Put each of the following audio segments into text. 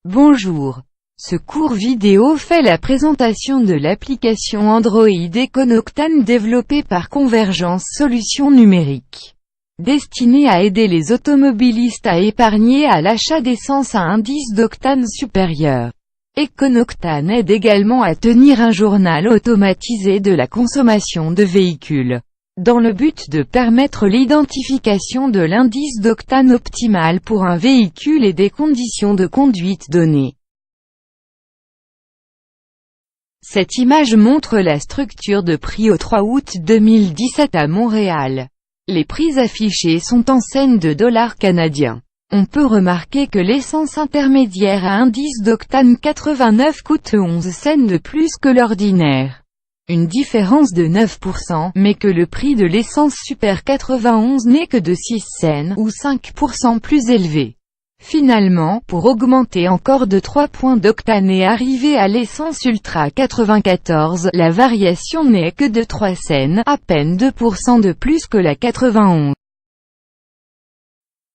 Bonjour. Ce court vidéo fait la présentation de l'application Android EconoCtane développée par Convergence Solutions Numériques. Destinée à aider les automobilistes à épargner à l'achat d'essence à indice d'octane supérieur. EconoCtane aide également à tenir un journal automatisé de la consommation de véhicules, dans le but de permettre l'identification de l'indice d'octane optimal pour un véhicule et des conditions de conduite données. Cette image montre la structure de prix au 3 août 2017 à Montréal. Les prix affichés sont en cents de dollars canadiens. On peut remarquer que l'essence intermédiaire à indice d'octane 89 coûte 11 cents de plus que l'ordinaire. Une différence de 9%, mais que le prix de l'essence super 91 n'est que de 6 cents, ou 5% plus élevé. Finalement, pour augmenter encore de 3 points d'octane et arriver à l'essence Ultra 94, la variation n'est que de 3 cents, à peine 2% de plus que la 91.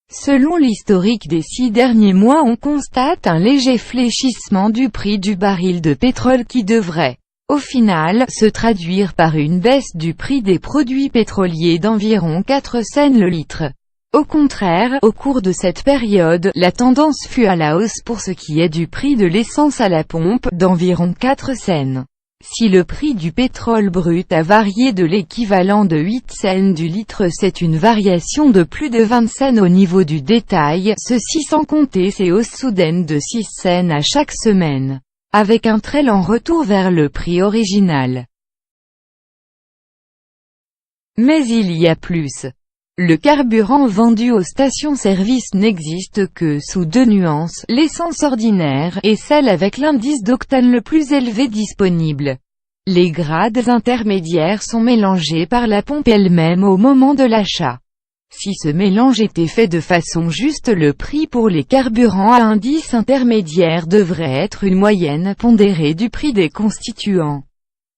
Selon l'historique des 6 derniers mois, on constate un léger fléchissement du prix du baril de pétrole qui devrait, au final, se traduire par une baisse du prix des produits pétroliers d'environ 4 cents le litre. Au contraire, au cours de cette période, la tendance fut à la hausse pour ce qui est du prix de l'essence à la pompe, d'environ 4 cents. Si le prix du pétrole brut a varié de l'équivalent de 8 cents du litre, c'est une variation de plus de 20 cents au niveau du détail, ceci sans compter ces hausses soudaines de 6 cents à chaque semaine, avec un très lent retour vers le prix original. Mais il y a plus. Le carburant vendu aux stations-service n'existe que sous deux nuances, l'essence ordinaire, et celle avec l'indice d'octane le plus élevé disponible. Les grades intermédiaires sont mélangés par la pompe elle-même au moment de l'achat. Si ce mélange était fait de façon juste, le prix pour les carburants à indice intermédiaire devrait être une moyenne pondérée du prix des constituants.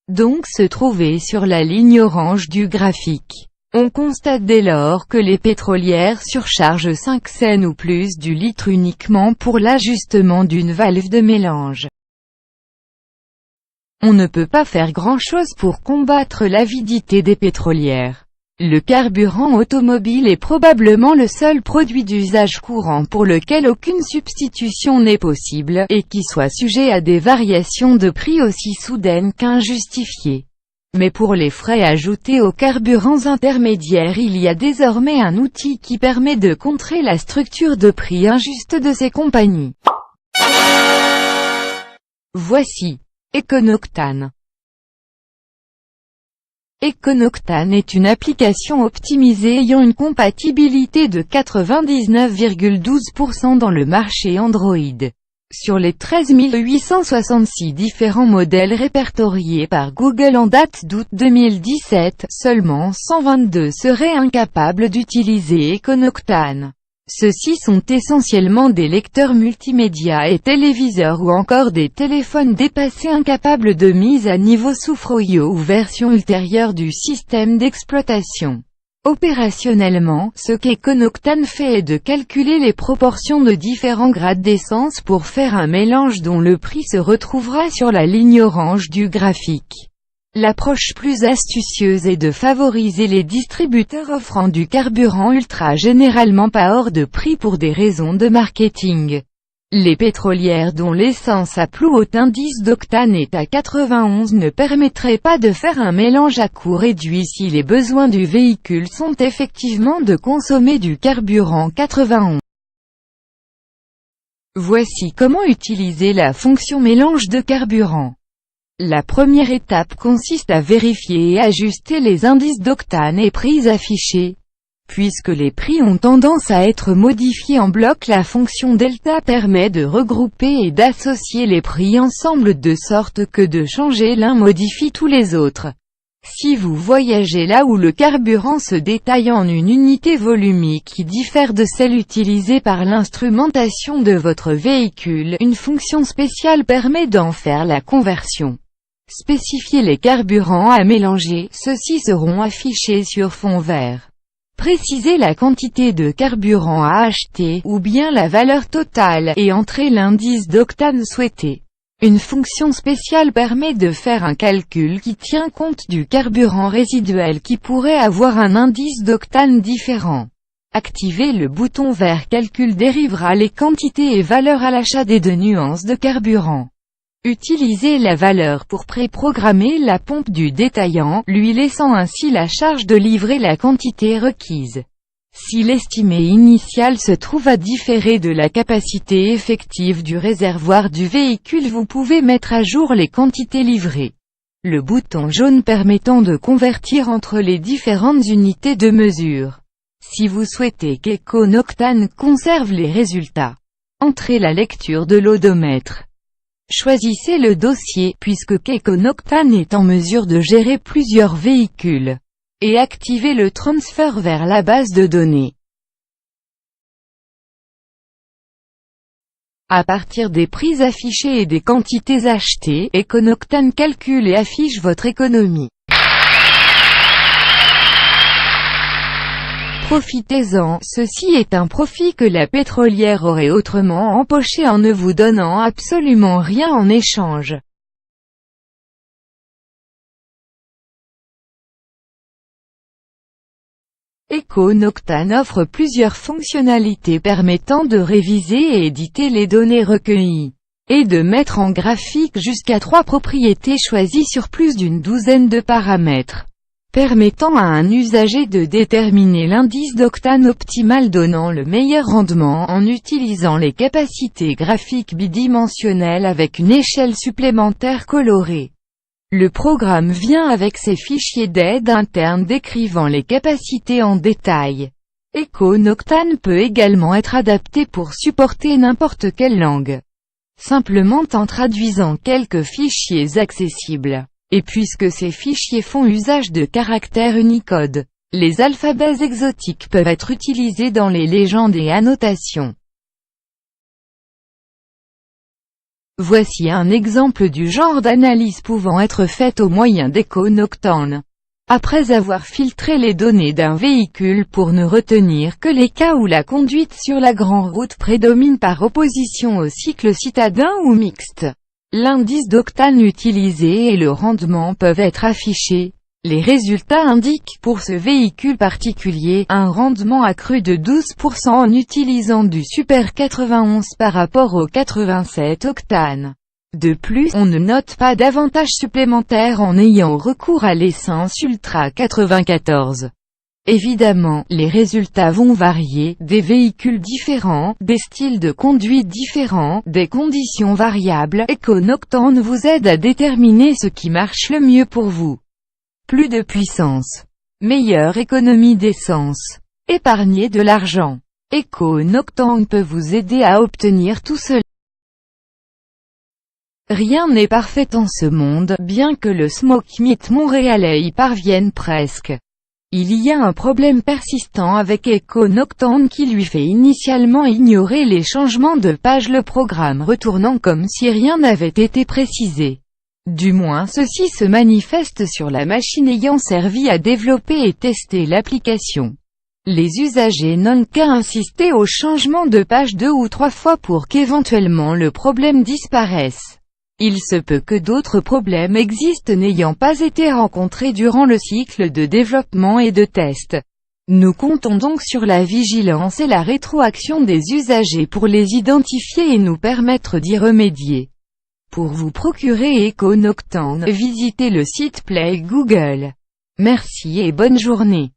Donc se trouver sur la ligne orange du graphique. On constate dès lors que les pétrolières surchargent 5 cents ou plus du litre uniquement pour l'ajustement d'une valve de mélange. On ne peut pas faire grand-chose pour combattre l'avidité des pétrolières. Le carburant automobile est probablement le seul produit d'usage courant pour lequel aucune substitution n'est possible, et qui soit sujet à des variations de prix aussi soudaines qu'injustifiées. Mais pour les frais ajoutés aux carburants intermédiaires, il y a désormais un outil qui permet de contrer la structure de prix injuste de ces compagnies. Voici EconoCtane. EconoCtane est une application optimisée ayant une compatibilité de 99,12% dans le marché Android. Sur les 13 866 différents modèles répertoriés par Google en date d'août 2017, seulement 122 seraient incapables d'utiliser EconoCtane. Ceux-ci sont essentiellement des lecteurs multimédia et téléviseurs ou encore des téléphones dépassés incapables de mise à niveau sous Froyo ou version ultérieure du système d'exploitation. Opérationnellement, ce qu'EconoCtane fait est de calculer les proportions de différents grades d'essence pour faire un mélange dont le prix se retrouvera sur la ligne orange du graphique. L'approche plus astucieuse est de favoriser les distributeurs offrant du carburant ultra généralement pas hors de prix pour des raisons de marketing. Les pétrolières dont l'essence à plus haut indice d'octane est à 91 ne permettraient pas de faire un mélange à coût réduit si les besoins du véhicule sont effectivement de consommer du carburant 91. Voici comment utiliser la fonction mélange de carburant. La première étape consiste à vérifier et ajuster les indices d'octane et prix affichés. Puisque les prix ont tendance à être modifiés en bloc, la fonction delta permet de regrouper et d'associer les prix ensemble de sorte que de changer l'un modifie tous les autres. Si vous voyagez là où le carburant se détaille en une unité volumique qui diffère de celle utilisée par l'instrumentation de votre véhicule, une fonction spéciale permet d'en faire la conversion. Spécifiez les carburants à mélanger, ceux-ci seront affichés sur fond vert. Précisez la quantité de carburant à acheter, ou bien la valeur totale, et entrez l'indice d'octane souhaité. Une fonction spéciale permet de faire un calcul qui tient compte du carburant résiduel qui pourrait avoir un indice d'octane différent. Activez le bouton vert Calcul dérivera les quantités et valeurs à l'achat des 2 nuances de carburant. Utilisez la valeur pour préprogrammer la pompe du détaillant, lui laissant ainsi la charge de livrer la quantité requise. Si l'estimé initial se trouve à différer de la capacité effective du réservoir du véhicule, vous pouvez mettre à jour les quantités livrées. Le bouton jaune permettant de convertir entre les différentes unités de mesure. Si vous souhaitez qu'EcoNoctane conserve les résultats, entrez la lecture de l'odomètre. Choisissez le dossier, puisque EcoNoctane est en mesure de gérer plusieurs véhicules. Et activez le transfert vers la base de données. À partir des prix affichés et des quantités achetées, EcoNoctane calcule et affiche votre économie. Profitez-en, ceci est un profit que la pétrolière aurait autrement empoché en ne vous donnant absolument rien en échange. EcoNoctane offre plusieurs fonctionnalités permettant de réviser et éditer les données recueillies, et de mettre en graphique jusqu'à 3 propriétés choisies sur plus d'une douzaine de paramètres, permettant à un usager de déterminer l'indice d'octane optimal donnant le meilleur rendement en utilisant les capacités graphiques bidimensionnelles avec une échelle supplémentaire colorée. Le programme vient avec ses fichiers d'aide interne décrivant les capacités en détail. EcoNoctane peut également être adapté pour supporter n'importe quelle langue, simplement en traduisant quelques fichiers accessibles. Et puisque ces fichiers font usage de caractères Unicode, les alphabets exotiques peuvent être utilisés dans les légendes et annotations. Voici un exemple du genre d'analyse pouvant être faite au moyen d'EcoNoctane. Après avoir filtré les données d'un véhicule pour ne retenir que les cas où la conduite sur la grande route prédomine par opposition au cycle citadin ou mixte, l'indice d'octane utilisé et le rendement peuvent être affichés. Les résultats indiquent pour ce véhicule particulier un rendement accru de 12% en utilisant du Super 91 par rapport au 87 octane. De plus, on ne note pas d'avantages supplémentaires en ayant recours à l'essence Ultra 94. Évidemment, les résultats vont varier, des véhicules différents, des styles de conduite différents, des conditions variables. EcoNoctane vous aide à déterminer ce qui marche le mieux pour vous. Plus de puissance, meilleure économie d'essence, épargner de l'argent. EcoNoctane peut vous aider à obtenir tout cela. Rien n'est parfait en ce monde, bien que le Smoke Meat montréalais y parvienne presque. Il y a un problème persistant avec EcoNoctane qui lui fait initialement ignorer les changements de page, le programme retournant comme si rien n'avait été précisé. Du moins ceci se manifeste sur la machine ayant servi à développer et tester l'application. Les usagers n'ont qu'à insister au changement de page 2 ou 3 fois pour qu'éventuellement le problème disparaisse. Il se peut que d'autres problèmes existent n'ayant pas été rencontrés durant le cycle de développement et de test. Nous comptons donc sur la vigilance et la rétroaction des usagers pour les identifier et nous permettre d'y remédier. Pour vous procurer EcoNoctane, visitez le site Play Google. Merci et bonne journée.